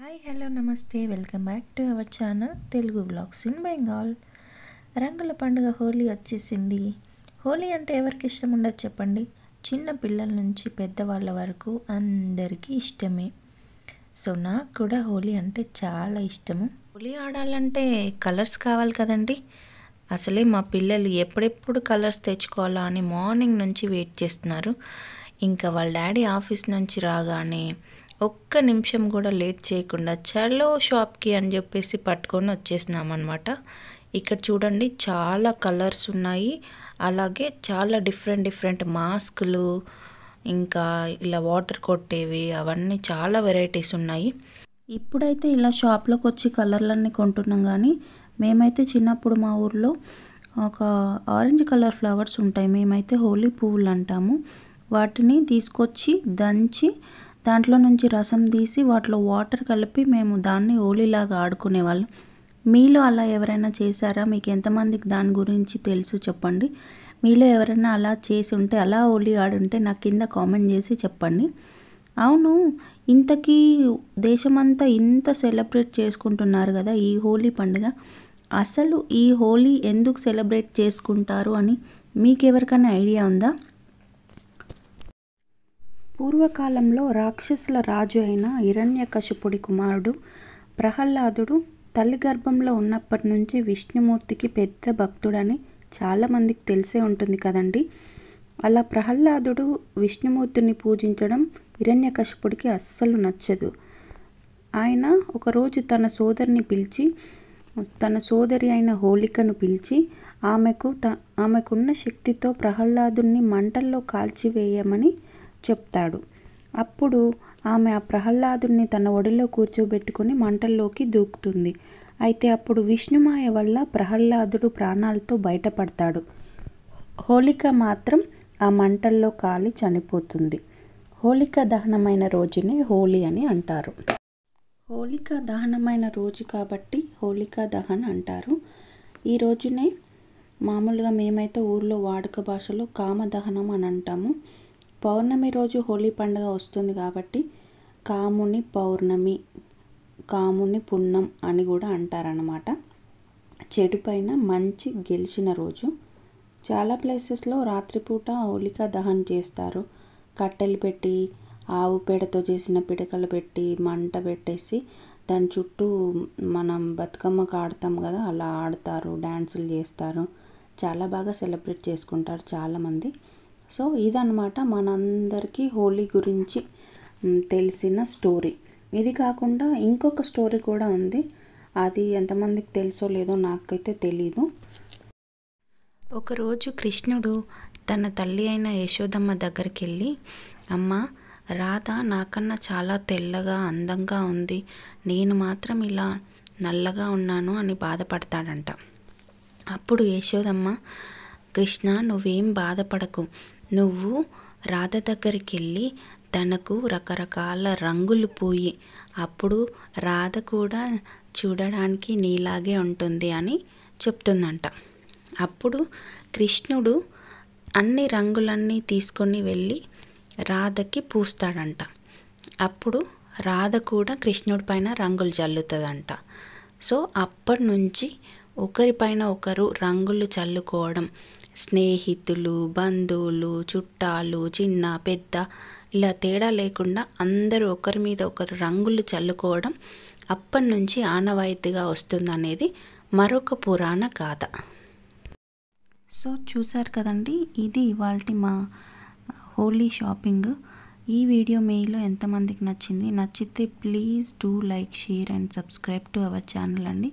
Hi hello నమస్తే welcome back to our channel Telugu vlogs in Bengal. రంగుల పండుగ హోలీ వచ్చేసింది. హోలీ అంటే ఎవరికి ఇష్టం ఉండదు చెప్పండి. చిన్న పిల్లల నుంచి పెద్దవాళ్ళ వరకు అందరికీ ఇష్టమే. సో నాకు కూడా హోలీ అంటే చాలా ఇష్టము. హోలీ ఆడాలంటే కలర్స్ కావాలి కదండి. అసలే మా పిల్లలు ఎప్పుడెప్పుడు కలర్స్ తెచ్చుకోవాలా అని మార్నింగ్ నుంచి వెయిట్ చేస్తున్నారు. ఇంకా వాళ్ళ డాడీ ఆఫీస్ నుంచి రాగానే ఒక్క నిమిషం కూడా లేట్ చేయకుండా చలో షాప్కి అని చెప్పేసి పట్టుకొని వచ్చేసినామన్నమాట. ఇక్కడ చూడండి చాలా కలర్స్ ఉన్నాయి. అలాగే చాలా డిఫరెంట్ మాస్కులు, ఇంకా ఇలా వాటర్ కొట్టేవి, అవన్నీ చాలా వెరైటీస్ ఉన్నాయి. ఇప్పుడైతే ఇలా షాప్లోకి వచ్చి కలర్లన్నీ కొంటున్నాం. కానీ మేమైతే చిన్నప్పుడు మా ఊర్లో ఒక ఆరెంజ్ కలర్ ఫ్లవర్స్ ఉంటాయి, మేమైతే హోలీ పువ్వులు అంటాము. వాటిని తీసుకొచ్చి దంచి దాంట్లో నుంచి రసం తీసి వాటిలో వాటర్ కలిపి మేము దాన్ని హోలీలాగా ఆడుకునేవాళ్ళం. మీలో అలా ఎవరైనా చేశారా? మీకు ఎంతమందికి దాని గురించి తెలుసు చెప్పండి. మీలో ఎవరైనా అలా చేసి ఉంటే, అలా హోలీ ఆడుంటే నాకు కింద కామెంట్ చేసి చెప్పండి. అవును, ఇంతకీ దేశమంతా ఇంత సెలబ్రేట్ చేసుకుంటున్నారు కదా ఈ హోలీ పండుగ. అసలు ఈ హోలీ ఎందుకు సెలబ్రేట్ చేసుకుంటారు అని మీకు ఎవరికైనా ఐడియా ఉందా? పూర్వకాలంలో రాక్షసుల రాజు అయిన హిరణ్యకశిపుడి కుమారుడు ప్రహ్లాదుడు తల్లి గర్భంలో ఉన్నప్పటి నుంచి విష్ణుమూర్తికి పెద్ద భక్తుడని చాలామందికి తెలిసే ఉంటుంది కదండి. అలా ప్రహ్లాదుడు విష్ణుమూర్తిని పూజించడం హిరణ్యకశిపుడికి అస్సలు నచ్చదు. ఆయన ఒకరోజు తన సోదరి అయిన హోలికను పిలిచి ఆమెకున్న శక్తితో ప్రహ్లాదుని మంటల్లో కాల్చివేయమని చెప్తాడు. అప్పుడు ఆమె ఆ ప్రహ్లాదుని తన ఒడిలో కూర్చోబెట్టుకుని మంటల్లోకి దూకుతుంది. అయితే అప్పుడు విష్ణుమాయ వల్ల ప్రహ్లాదుడు ప్రాణాలతో బయటపడతాడు. హోలిక మాత్రం ఆ మంటల్లో కాలి చనిపోతుంది. హోలిక దహనమైన రోజునే హోలీ అని అంటారు. హోలిక దహనమైన రోజు కాబట్టి హోలికా దహన్ అంటారు. ఈ రోజునే మామూలుగా మేమైతే ఊర్లో వాడుక భాషలో కామదహనం అని అంటాము. పౌర్ణమి రోజు హోలీ పండుగ వస్తుంది కాబట్టి కాముని పౌర్ణమి, కాముని పున్నం అని కూడా అంటారన్నమాట. చెడు పైన మంచి గెలిచిన రోజు. చాలా ప్లేసెస్లో రాత్రిపూట హోలికా దహన్ చేస్తారు. కట్టెలు పెట్టి, ఆవు పేడతో చేసిన పిడకలు పెట్టి మంట పెట్టేసి దాని చుట్టూ మనం బతుకమ్మకు ఆడతాం కదా, అలా ఆడతారు, డ్యాన్సులు చేస్తారు. చాలా బాగా సెలబ్రేట్ చేసుకుంటారు చాలామంది. సో ఇదన్నమాట మనందరికీ హోలీ గురించి తెలిసిన స్టోరీ. ఇది కాకుండా ఇంకొక స్టోరీ కూడా ఉంది. అది ఎంతమందికి తెలుసో లేదో నాకైతే తెలీదు. ఒకరోజు కృష్ణుడు తన తల్లి అయిన యశోదమ్మ దగ్గరికి వెళ్ళి, అమ్మ, రాధ నాకన్నా చాలా తెల్లగా అందంగా ఉంది, నేను మాత్రం ఇలా నల్లగా ఉన్నాను అని బాధపడతాడంట. అప్పుడు యశోదమ్మ, కృష్ణ నువ్వేం బాధపడకు, నువ్వు రాధ దగ్గరికి వెళ్ళి తనకు రకరకాల రంగులు పూయి, అప్పుడు రాధ కూడా చూడడానికి నీలాగే ఉంటుంది అని చెప్తుందంట. అప్పుడు కృష్ణుడు అన్ని రంగులన్నీ తీసుకొని వెళ్ళి రాధకి పూస్తాడంట. అప్పుడు రాధ కూడా కృష్ణుడి పైన రంగులు చల్లుతుందంట. సో అప్పటి నుంచి ఒకరిపైన ఒకరు రంగులు చల్లుకోవడం, స్నేహితులు, బంధువులు, చుట్టాలు, చిన్న పెద్ద ఇలా తేడా లేకుండా అందరూ ఒకరి మీద ఒకరు రంగులు చల్లుకోవడం అప్పటి నుంచి ఆనవాయితీగా వస్తుందనేది మరొక పురాణ గాథ. సో చూసారు కదండి, ఇది ఇవాల్టి మా హోలీ షాపింగ్. ఈ వీడియో మీలో ఎంతమందికి నచ్చింది? నచ్చితే please do like, share and subscribe to our channel అండి.